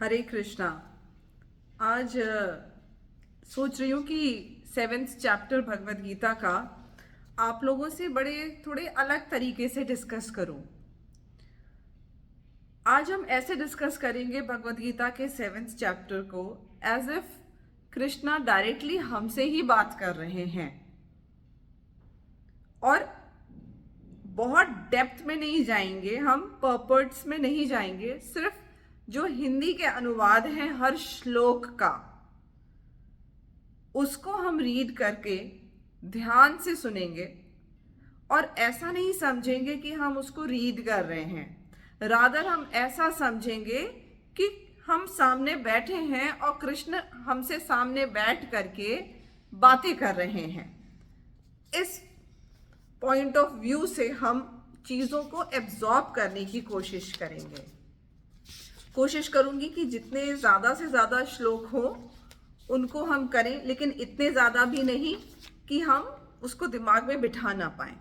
हरे कृष्णा। आज सोच रही हूँ कि 7th चैप्टर भगवत गीता का आप लोगों से बड़े थोड़े अलग तरीके से डिस्कस करूँ। आज हम ऐसे डिस्कस करेंगे भगवत गीता के 7th चैप्टर को एज इफ कृष्णा डायरेक्टली हमसे ही बात कर रहे हैं और बहुत डेप्थ में नहीं जाएंगे, हम पर्पर्ट्स में नहीं जाएंगे, सिर्फ जो हिंदी के अनुवाद हैं हर श्लोक का उसको हम रीड करके ध्यान से सुनेंगे और ऐसा नहीं समझेंगे कि हम उसको रीड कर रहे हैं। रादर हम ऐसा समझेंगे कि हम सामने बैठे हैं और कृष्ण हमसे सामने बैठ करके बातें कर रहे हैं। इस पॉइंट ऑफ व्यू से हम चीज़ों को एब्जॉर्ब करने की कोशिश करेंगे। कोशिश करूंगी कि जितने ज़्यादा से ज़्यादा श्लोक हों उनको हम करें, लेकिन इतने ज़्यादा भी नहीं कि हम उसको दिमाग में बिठा ना पाएं।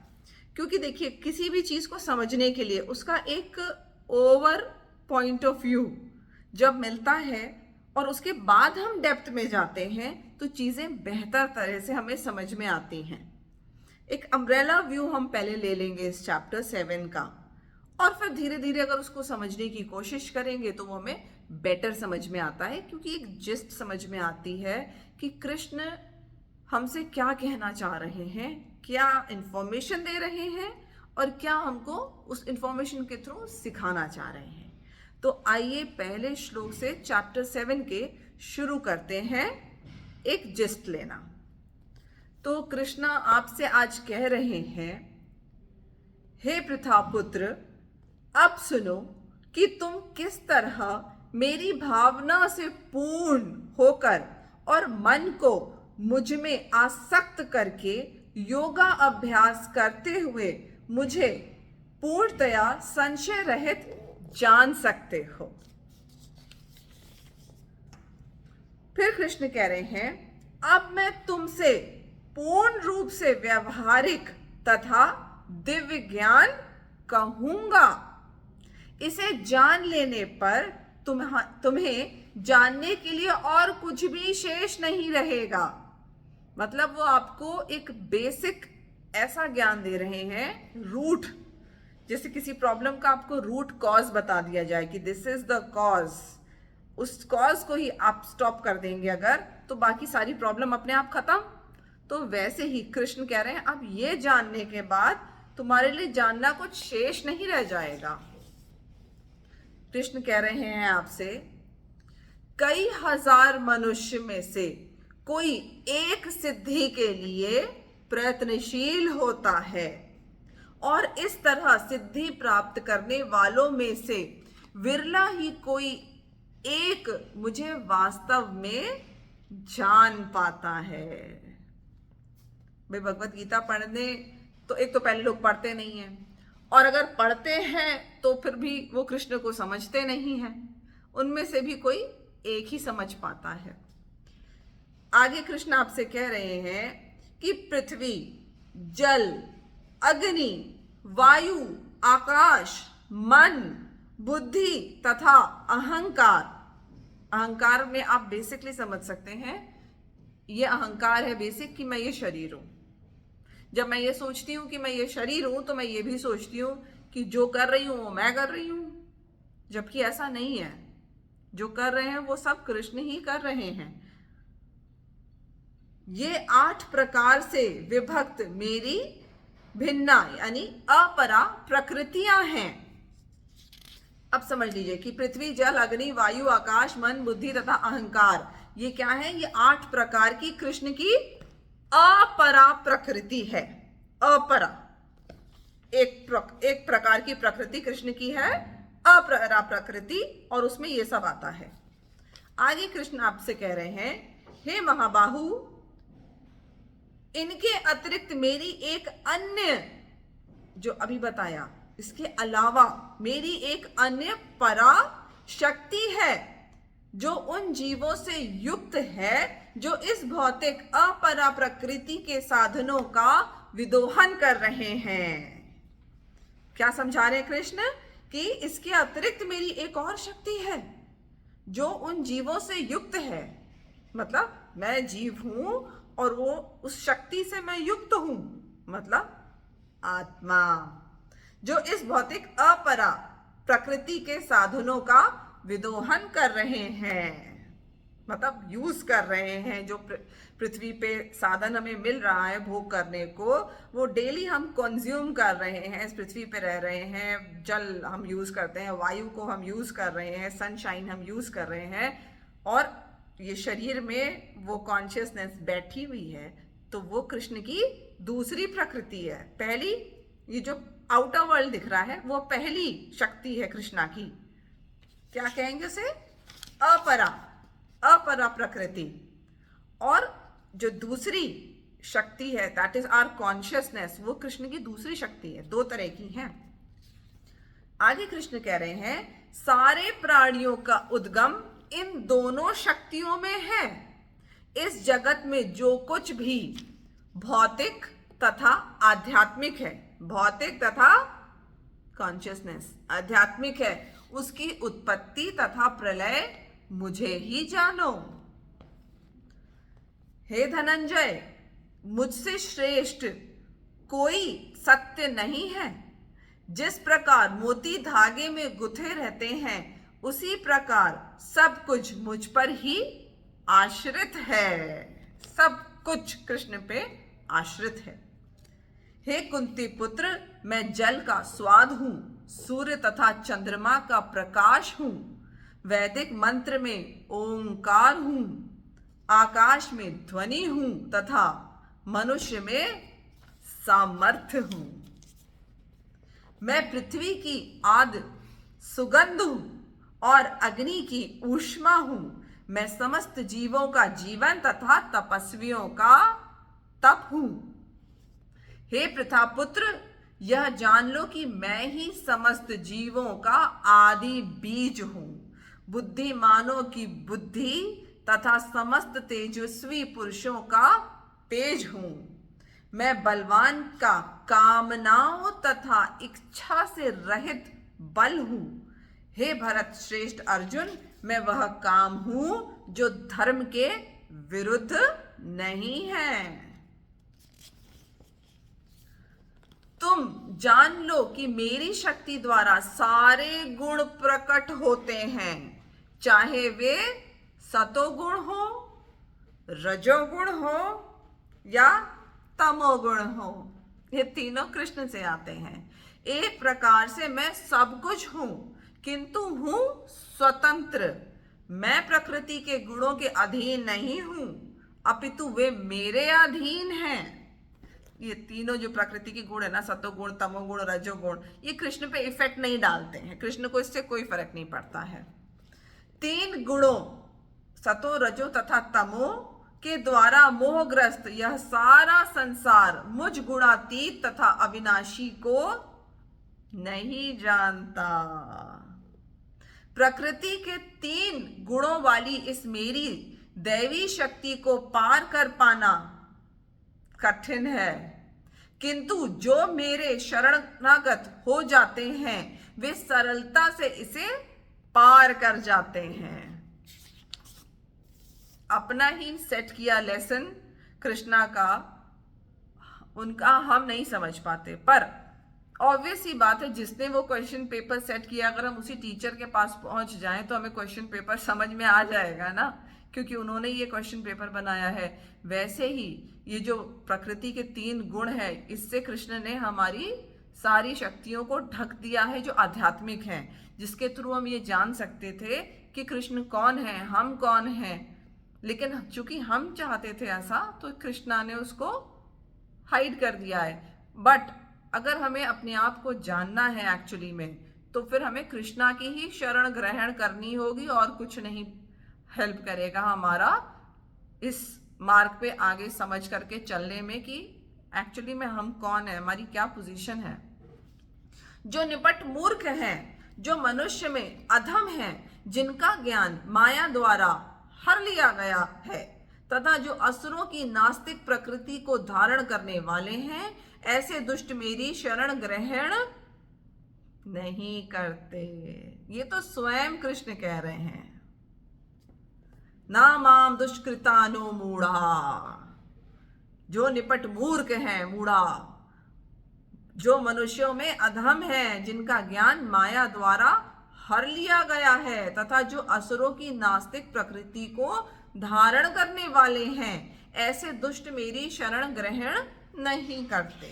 क्योंकि देखिए, किसी भी चीज़ को समझने के लिए उसका एक ओवर पॉइंट ऑफ व्यू जब मिलता है और उसके बाद हम डेप्थ में जाते हैं तो चीज़ें बेहतर तरह से हमें समझ में आती हैं। एक अम्ब्रेला व्यू हम पहले ले लेंगे इस चैप्टर 7 का और फिर धीरे धीरे अगर उसको समझने की कोशिश करेंगे तो वो हमें बेटर समझ में आता है, क्योंकि एक जिस्ट समझ में आती है कि कृष्ण हमसे क्या कहना चाह रहे हैं, क्या इंफॉर्मेशन दे रहे हैं और क्या हमको उस इंफॉर्मेशन के थ्रू सिखाना चाह रहे हैं। तो आइए पहले श्लोक से चैप्टर 7 के शुरू करते हैं एक जिस्ट लेना। तो कृष्णा आपसे आज कह रहे हैं, हे पृथापुत्र, अब सुनो कि तुम किस तरह मेरी भावना से पूर्ण होकर और मन को मुझ में आसक्त करके योगा अभ्यास करते हुए मुझे पूर्णतया संशय रहित जान सकते हो। फिर कृष्ण कह रहे हैं, अब मैं तुमसे पूर्ण रूप से व्यवहारिक तथा दिव्य ज्ञान कहूंगा। इसे जान लेने पर तुम्हें जानने के लिए और कुछ भी शेष नहीं रहेगा। मतलब वो आपको एक बेसिक ऐसा ज्ञान दे रहे हैं, रूट, जैसे किसी प्रॉब्लम का आपको रूट कॉज बता दिया जाए कि दिस इज द कॉज, उस कॉज को ही आप स्टॉप कर देंगे अगर, तो बाकी सारी प्रॉब्लम अपने आप खत्म। तो वैसे ही कृष्ण कह रहे हैं, अब ये जानने के बाद तुम्हारे लिए जानना कुछ शेष नहीं रह जाएगा। कृष्ण कह रहे हैं आपसे, कई हजार मनुष्य में से कोई एक सिद्धि के लिए प्रयत्नशील होता है और इस तरह सिद्धि प्राप्त करने वालों में से विरला ही कोई एक मुझे वास्तव में जान पाता है। भाई, भगवत गीता पढ़ने तो एक तो पहले लोग पढ़ते नहीं हैं, और अगर पढ़ते हैं तो फिर भी वो कृष्ण को समझते नहीं हैं। उनमें से भी कोई एक ही समझ पाता है। आगे कृष्ण आपसे कह रहे हैं कि पृथ्वी, जल, अग्नि, वायु, आकाश, मन, बुद्धि तथा अहंकार। अहंकार में आप बेसिकली समझ सकते हैं, ये अहंकार है बेसिक कि मैं ये शरीर हूं। जब मैं ये सोचती हूँ कि मैं ये शरीर हूं तो मैं ये भी सोचती हूँ कि जो कर रही हूँ वो मैं कर रही हूँ, जबकि ऐसा नहीं है। जो कर रहे हैं वो सब कृष्ण ही कर रहे हैं। ये 8 प्रकार से विभक्त मेरी भिन्ना यानी अपरा प्रकृतियां हैं। अब समझ लीजिए कि पृथ्वी, जल, अग्नि, वायु, आकाश, मन, बुद्धि तथा अहंकार, ये क्या है? ये 8 प्रकार की कृष्ण की अपरा प्रकृति है। अपरा, एक प्रकार की प्रकृति कृष्ण की है, अपरा प्रकृति, और उसमें ये सब आता है। आगे कृष्ण आपसे कह रहे हैं, हे महाबाहु, इनके अतिरिक्त मेरी एक अन्य, जो अभी बताया, इसके अलावा मेरी एक अन्य परा शक्ति है जो उन जीवों से युक्त है जो इस भौतिक अपरा प्रकृति के साधनों का विदोहन कर रहे हैं। क्या समझा रहे हैं कृष्ण? कि इसके अतिरिक्त मेरी एक और शक्ति है जो उन जीवों से युक्त है, मतलब मैं जीव हूं और वो उस शक्ति से मैं युक्त हूं, मतलब आत्मा, जो इस भौतिक अपरा प्रकृति के साधनों का विदोहन कर रहे हैं, मतलब यूज कर रहे हैं। जो पृथ्वी पे साधन हमें मिल रहा है भोग करने को, वो डेली हम कंज्यूम कर रहे हैं, इस पृथ्वी पे रह रहे हैं। जल हम यूज करते हैं, वायु को हम यूज कर रहे हैं, सनशाइन हम यूज कर रहे हैं, और ये शरीर में वो कॉन्शियसनेस बैठी हुई है। तो वो कृष्ण की दूसरी प्रकृति है। पहली, ये जो आउटर वर्ल्ड दिख रहा है, वो पहली शक्ति है कृष्णा की। क्या कहेंगे उसे? अपरा प्रकृति। और जो दूसरी शक्ति है, दैट इज आवर कॉन्शियसनेस, वो कृष्ण की दूसरी शक्ति है। दो तरह की है। आगे कृष्ण कह रहे हैं, सारे प्राणियों का उद्गम इन दोनों शक्तियों में है। इस जगत में जो कुछ भी भौतिक तथा आध्यात्मिक है, भौतिक तथा कॉन्शियसनेस आध्यात्मिक है, उसकी उत्पत्ति तथा प्रलय मुझे ही जानो। हे धनंजय, मुझसे श्रेष्ठ कोई सत्य नहीं है। जिस प्रकार मोती धागे में गुथे रहते हैं, उसी प्रकार सब कुछ मुझ पर ही आश्रित है। सब कुछ कृष्ण पे आश्रित है। हे कुंती पुत्र, मैं जल का स्वाद हूं, सूर्य तथा चंद्रमा का प्रकाश हूं, वैदिक मंत्र में ओंकार हूं, आकाश में ध्वनि हूं तथा मनुष्य में सामर्थ्य हूं। मैं पृथ्वी की आदि सुगंध हूं और अग्नि की ऊष्मा हूं। मैं समस्त जीवों का जीवन तथा तपस्वियों का तप हूं। हे प्रथापुत्र, यह जान लो कि मैं ही समस्त जीवों का आदि बीज हूं, बुद्धिमानों की बुद्धि तथा समस्त तेजस्वी पुरुषों का तेज हूं। मैं बलवान का कामनाओं तथा इच्छा से रहित बल हूं। हे भरत श्रेष्ठ अर्जुन, मैं वह काम हूं जो धर्म के विरुद्ध नहीं है। तुम जान लो कि मेरी शक्ति द्वारा सारे गुण प्रकट होते हैं, चाहे वे सतोगुण हो, रजोगुण हो या तमोगुण हो। ये तीनों कृष्ण से आते हैं। एक प्रकार से मैं सब कुछ हूं, किंतु हूं स्वतंत्र। मैं प्रकृति के गुणों के अधीन नहीं हूं, अपितु वे मेरे अधीन हैं। ये तीनों जो प्रकृति के गुण है ना, सतोगुण, तमोगुण, रजोगुण, ये कृष्ण पे इफेक्ट नहीं डालते हैं। कृष्ण को इससे कोई फर्क नहीं पड़ता है। तीन गुणों सतो, रजो तथा तमो के द्वारा मोहग्रस्त यह सारा संसार मुझ गुणातीत तथा अविनाशी को नहीं जानता। प्रकृति के तीन गुणों वाली इस मेरी दैवी शक्ति को पार कर पाना कठिन है, किंतु जो मेरे शरणागत हो जाते हैं वे सरलता से इसे पार कर जाते हैं। अपना ही सेट किया लेसन कृष्णा का, उनका हम नहीं समझ पाते। पर ऑब्वियस ही बात है, जिसने वो क्वेश्चन पेपर सेट किया, अगर हम उसी टीचर के पास पहुंच जाएं तो हमें क्वेश्चन पेपर समझ में आ जाएगा ना, क्योंकि उन्होंने ये क्वेश्चन पेपर बनाया है। वैसे ही ये जो प्रकृति के तीन गुण है, इससे कृष्ण ने हमारी सारी शक्तियों को ढक दिया है जो आध्यात्मिक हैं, जिसके थ्रू हम ये जान सकते थे कि कृष्ण कौन है, हम कौन हैं। लेकिन चूंकि हम चाहते थे ऐसा, तो कृष्णा ने उसको हाइड कर दिया है। बट अगर हमें अपने आप को जानना है एक्चुअली में, तो फिर हमें कृष्णा की ही शरण ग्रहण करनी होगी, और कुछ नहीं हेल्प करेगा हमारा इस मार्ग पे आगे समझ करके चलने में कि एक्चुअली में हम कौन है, हमारी क्या पोजीशन है। जो निपट मूर्ख हैं, जो मनुष्य में अधम हैं, जिनका ज्ञान माया द्वारा हर लिया गया है, तथा जो असुरों की नास्तिक प्रकृति को धारण करने वाले हैं, ऐसे दुष्ट मेरी शरण ग्रहण नहीं करते। ये तो स्वयं कृष्ण कह रहे हैं। ना माम दुष्कृतानो मूढ़ा, जो निपट मूर्ख है, मूढ़ा, जो मनुष्यों में अधम है, जिनका ज्ञान माया द्वारा हर लिया गया है, तथा जो असुरों की नास्तिक प्रकृति को धारण करने वाले हैं, ऐसे दुष्ट मेरी शरण ग्रहण नहीं करते।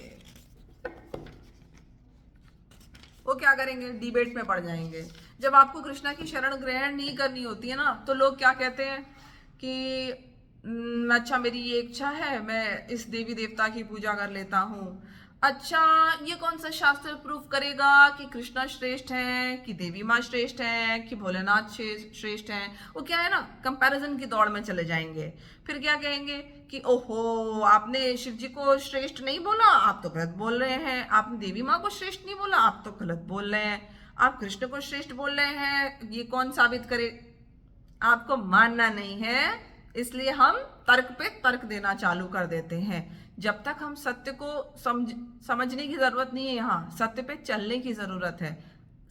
वो क्या करेंगे? डिबेट में पड़ जाएंगे। जब आपको कृष्णा की शरण ग्रहण नहीं करनी होती है ना, तो लोग क्या कहते हैं कि अच्छा मेरी ये इच्छा है, मैं इस देवी देवता की पूजा कर लेता हूँ। अच्छा, ये कौन सा शास्त्र प्रूफ करेगा कि कृष्णा श्रेष्ठ है, कि देवी माँ श्रेष्ठ है, कि भोलेनाथ श्रेष्ठ है? वो क्या है ना, कंपैरिजन की दौड़ में चले जाएंगे। फिर क्या कहेंगे कि ओहो, आपने शिव जी को श्रेष्ठ नहीं बोला, आप तो गलत बोल रहे हैं। आपने देवी माँ को श्रेष्ठ नहीं बोला, आप तो गलत बोल रहे हैं। आप कृष्ण को श्रेष्ठ बोल रहे हैं, ये कौन साबित करे? आपको मानना नहीं है, इसलिए हम तर्क पे तर्क देना चालू कर देते हैं। जब तक हम सत्य को समझने की जरूरत नहीं है, यहाँ सत्य पे चलने की जरूरत है।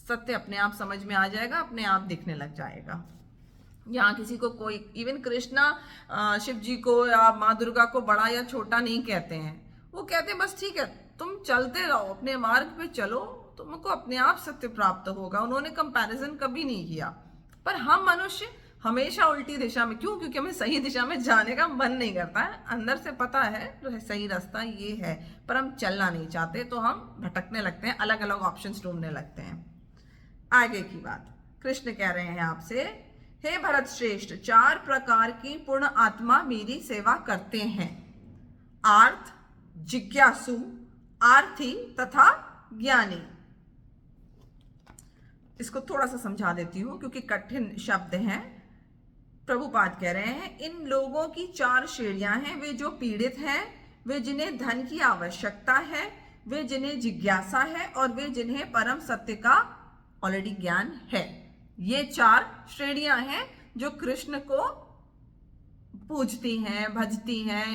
सत्य अपने आप समझ में आ जाएगा, अपने आप दिखने लग जाएगा। यहाँ किसी को कोई, इवन कृष्णा शिव जी को या माँ दुर्गा को बड़ा या छोटा नहीं कहते हैं। वो कहते हैं बस ठीक है, तुम चलते रहो, अपने मार्ग पे चलो, तुमको अपने आप सत्य प्राप्त होगा। उन्होंने कंपैरिजन कभी नहीं किया। पर हम मनुष्य हमेशा उल्टी दिशा में, क्यों? क्योंकि हमें सही दिशा में जाने का मन नहीं करता है। अंदर से पता है तो सही रास्ता ये है, पर हम चलना नहीं चाहते, तो हम भटकने लगते हैं, अलग अलग ऑप्शंस ढूंढने लगते हैं। आगे की बात कृष्ण कह रहे हैं आपसे, हे भरत श्रेष्ठ, 4 प्रकार की पूर्ण आत्मा मेरी सेवा करते हैं, आर्थ, जिज्ञासु, आर्थी तथा ज्ञानी। इसको थोड़ा सा समझा देती हूं क्योंकि कठिन शब्द हैं। प्रभुपाद कह रहे हैं, इन लोगों की 4 श्रेणियां हैं। वे जो पीड़ित हैं, वे जिन्हें धन की आवश्यकता है, वे जिन्हें जिज्ञासा है, और वे जिन्हें परम सत्य का ऑलरेडी ज्ञान है। ये 4 श्रेणियां हैं जो कृष्ण को पूजती हैं, भजती हैं,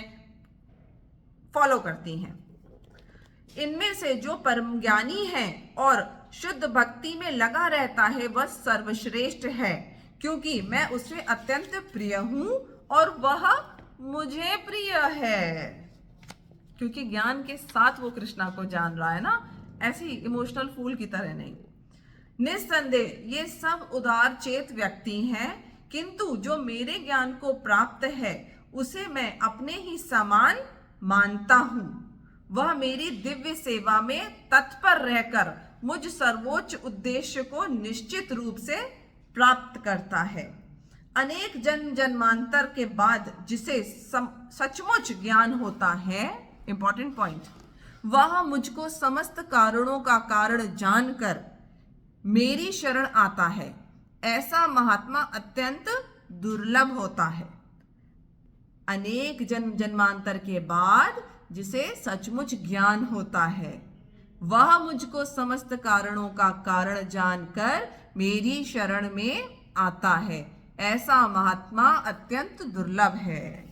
फॉलो करती हैं। इनमें से जो परम ज्ञानी है और शुद्ध भक्ति में लगा रहता है, वह सर्वश्रेष्ठ है, क्योंकि मैं उससे अत्यंत प्रिय हूं और वह मुझे प्रिय है। क्योंकि ज्ञान के साथ वो कृष्णा को जान रहा है ना, ऐसी इमोशनल फूल की तरह नहीं। निस्संदेह ये सब उदार चेत व्यक्ति हैं, किंतु जो मेरे ज्ञान को प्राप्त है उसे मैं अपने ही समान मानता हूं। वह मेरी दिव्य सेवा में तत्पर रहकर मुझ सर्वोच्च उद्देश्य को निश्चित रूप से प्राप्त करता है। अनेक जन्म जन्मांतर के बाद जिसे सचमुच ज्ञान होता है, इंपॉर्टेंट पॉइंट, वह मुझको समस्त कारणों का कारण जानकर मेरी शरण आता है। ऐसा महात्मा अत्यंत दुर्लभ होता है। अनेक जन्म जन्मांतर के बाद जिसे सचमुच ज्ञान होता है, वह मुझको समस्त कारणों का कारण जानकर मेरी शरण में आता है। ऐसा महात्मा अत्यंत दुर्लभ है।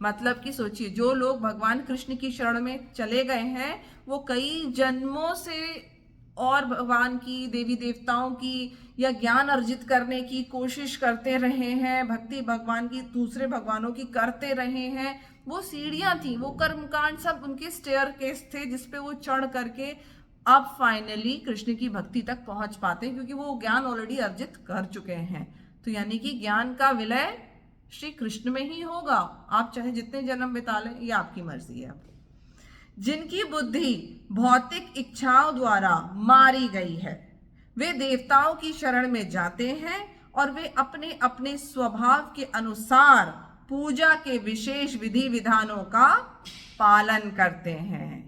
मतलब कि सोचिए, जो लोग भगवान कृष्ण की शरण में चले गए हैं, वो कई जन्मों से और भगवान की, देवी देवताओं की या ज्ञान अर्जित करने की कोशिश करते रहे हैं, भक्ति भगवान की, दूसरे भगवानों की करते रहे हैं। वो सीढ़ियां थी, वो कर्मकांड सब उनके स्टेयरकेस थे, जिसपे वो चढ़ करके अब फाइनली कृष्ण की भक्ति तक पहुंच पाते हैं, क्योंकि वो ज्ञान ऑलरेडी अर्जित कर चुके हैं। तो यानी कि ज्ञान का विलय श्री कृष्ण में ही होगा। आप चाहे जितने जन्म बिता लें, ये आपकी मर्जी है। जिनकी बुद्धि भौतिक इच्छाओं द्वारा मारी गई है, वे देवताओं की शरण में जाते हैं और वे अपने अपने स्वभाव के अनुसार पूजा के विशेष विधि विधानों का पालन करते हैं।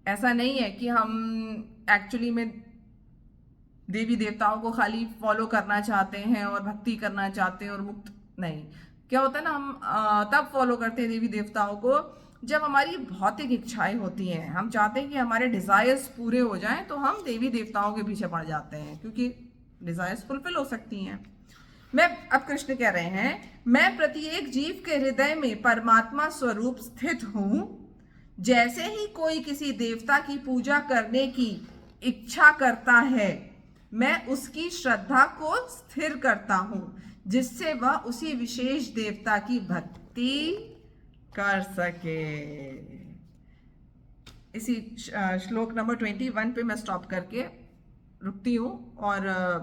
ऐसा नहीं है कि हम एक्चुअली में देवी देवताओं को खाली फॉलो करना चाहते हैं और भक्ति करना चाहते हैं और मुक्त नहीं। क्या होता है ना, हम तब फॉलो करते हैं देवी देवताओं को जब हमारी भौतिक इच्छाएं होती हैं। हम चाहते हैं कि हमारे डिजायर्स पूरे हो जाएं, तो हम देवी देवताओं के पीछे पड़ जाते हैं, क्योंकि डिजायर्स फुलफिल हो सकती हैं। अब कृष्ण कह रहे हैं, मैं प्रत्येक जीव के हृदय में परमात्मा स्वरूप स्थित हूं। जैसे ही कोई किसी देवता की पूजा करने की इच्छा करता है, मैं उसकी श्रद्धा को स्थिर करता हूं। जिससे वह उसी विशेष देवता की भक्ति कर सके। इसी श्लोक नंबर 21 पे मैं स्टॉप करके रुकती हूँ, और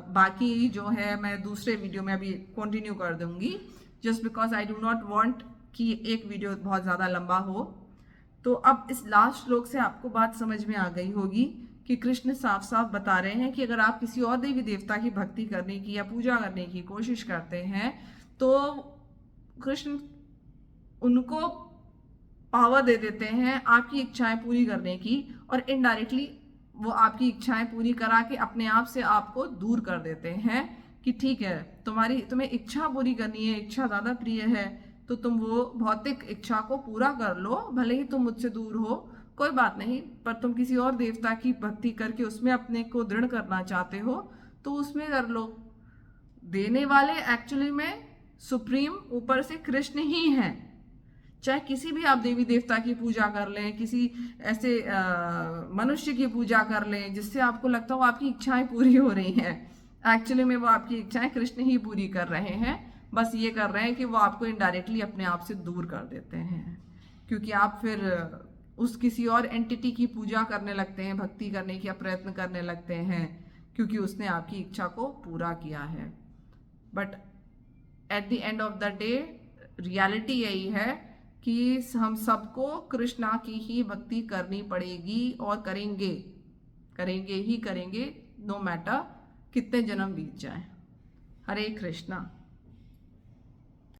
बाकी जो है मैं दूसरे वीडियो में अभी कंटिन्यू कर दूंगी, just because I do not want कि एक वीडियो बहुत ज़्यादा लंबा हो। तो अब इस लास्ट श्लोक से आपको बात समझ में आ गई होगी कि कृष्ण साफ साफ बता रहे हैं कि अगर आप किसी और देवी देवता की भक्ति करने की या पूजा करने की कोशिश करते हैं तो कृष्ण उनको पावर दे देते हैं आपकी इच्छाएं पूरी करने की, और इनडायरेक्टली वो आपकी इच्छाएं पूरी करा के अपने आप से आपको दूर कर देते हैं कि ठीक है, तुम्हें इच्छा पूरी करनी है, इच्छा ज़्यादा प्रिय है, तो तुम वो भौतिक इच्छा को पूरा कर लो, भले ही तुम मुझसे दूर हो कोई बात नहीं, पर तुम किसी और देवता की भक्ति करके उसमें अपने को दृढ़ करना चाहते हो तो उसमें कर लो। देने वाले एक्चुअली में सुप्रीम ऊपर से कृष्ण ही हैं। चाहे किसी भी आप देवी देवता की पूजा कर लें, किसी ऐसे मनुष्य की पूजा कर लें जिससे आपको लगता हो आपकी इच्छाएं पूरी हो रही हैं, एक्चुअली में वो आपकी इच्छाएं कृष्ण ही पूरी कर रहे हैं। बस ये कर रहे हैं कि वो आपको इनडायरेक्टली अपने आप से दूर कर देते हैं, क्योंकि आप फिर उस किसी और एंटिटी की पूजा करने लगते हैं, भक्ति करने का प्रयत्न करने लगते हैं, क्योंकि उसने आपकी इच्छा को पूरा किया है। But at the end of the day reality यही है कि हम सबको कृष्णा की ही भक्ति करनी पड़ेगी, और करेंगे ही करेंगे, नो मैटर कितने जन्म बीत जाए। हरे कृष्णा।